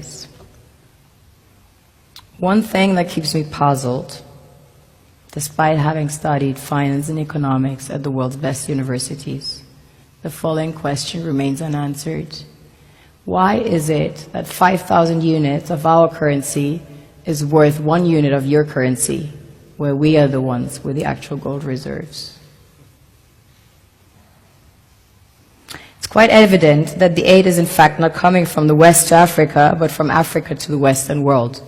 studies. One thing that keeps me puzzled, despite having studied finance and economics at the world's best universities, the following question remains unanswered. Why is it that 5,000 units of our currency is worth 1 unit of your currency, where we are the ones with the actual gold reserves? It's quite evident that the aid is in fact not coming from the West to Africa, but from Africa to the Western world.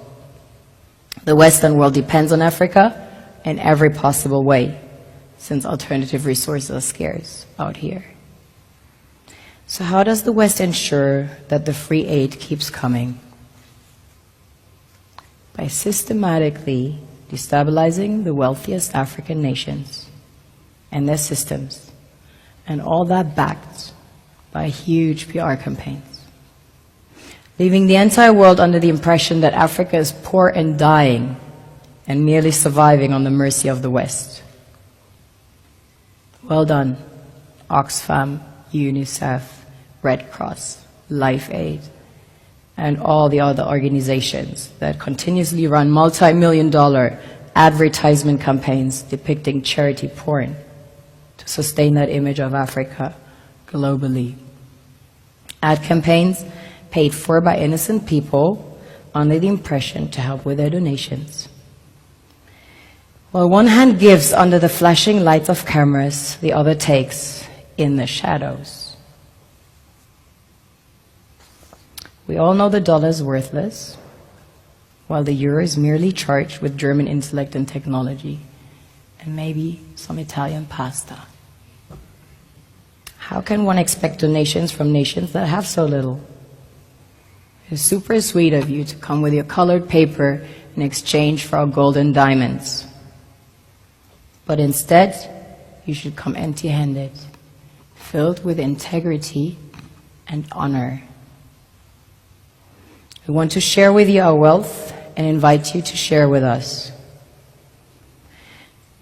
The Western world depends on Africa in every possible way, since alternative resources are scarce out here. So how does the West ensure that the free aid keeps coming? By systematically destabilizing the wealthiest African nations and their systems, and all that backed by huge PR campaigns, leaving the entire world under the impression that Africa is poor and dying and merely surviving on the mercy of the West. Well done, Oxfam, UNICEF, Red Cross, Life Aid, and all the other organizations that continuously run multi-million-dollar advertisement campaigns depicting charity porn to sustain that image of Africa globally. Ad campaigns paid for by innocent people under the impression to help with their donations. While one hand gives under the flashing lights of cameras, the other takes in the shadows. We all know the dollar is worthless, while the euro is merely charged with German intellect and technology, and maybe some Italian pasta. How can one expect donations from nations that have so little? It's super sweet of you to come with your colored paper in exchange for our gold and diamonds. But instead, you should come empty-handed, filled with integrity and honor. We want to share with you our wealth and invite you to share with us.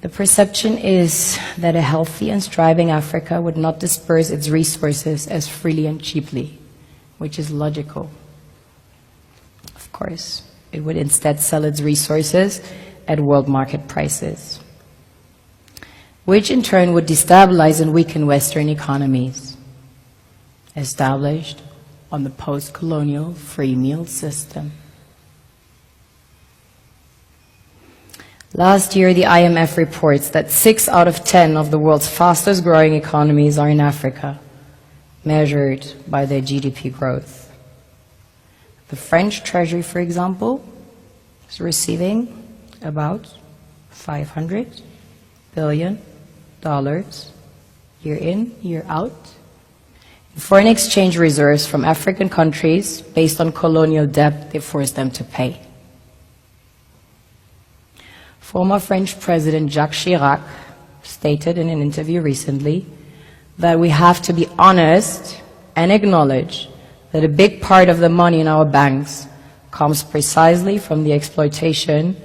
The perception is that a healthy and striving Africa would not disperse its resources as freely and cheaply, which is logical. Of course, it would instead sell its resources at world market prices, which in turn would destabilize and weaken Western economies, established on the post-colonial free meal system. Last year, the IMF reports that 6 out of 10 of the world's fastest growing economies are in Africa, measured by their GDP growth. The French Treasury, for example, is receiving about $500 billion year in, year out, in foreign exchange reserves from African countries based on colonial debt they forced them to pay. Former French President Jacques Chirac stated in an interview recently that we have to be honest and acknowledge that a big part of the money in our banks comes precisely from the exploitation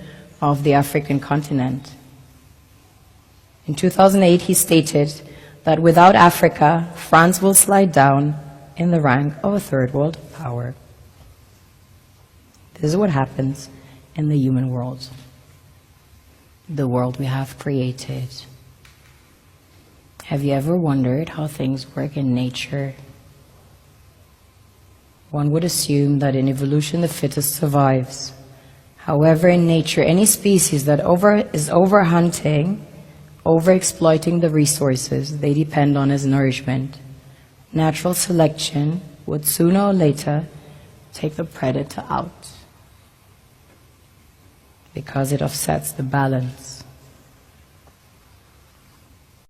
of the African continent. In 2008, he stated that without Africa, France will slide down in the rank of a third world power. This is what happens in the human world, the world we have created. Have you ever wondered how things work in nature? One would assume that in evolution the fittest survives. However, in nature, any species that is overhunting, overexploiting the resources they depend on as nourishment, natural selection would sooner or later take the predator out, because it offsets the balance.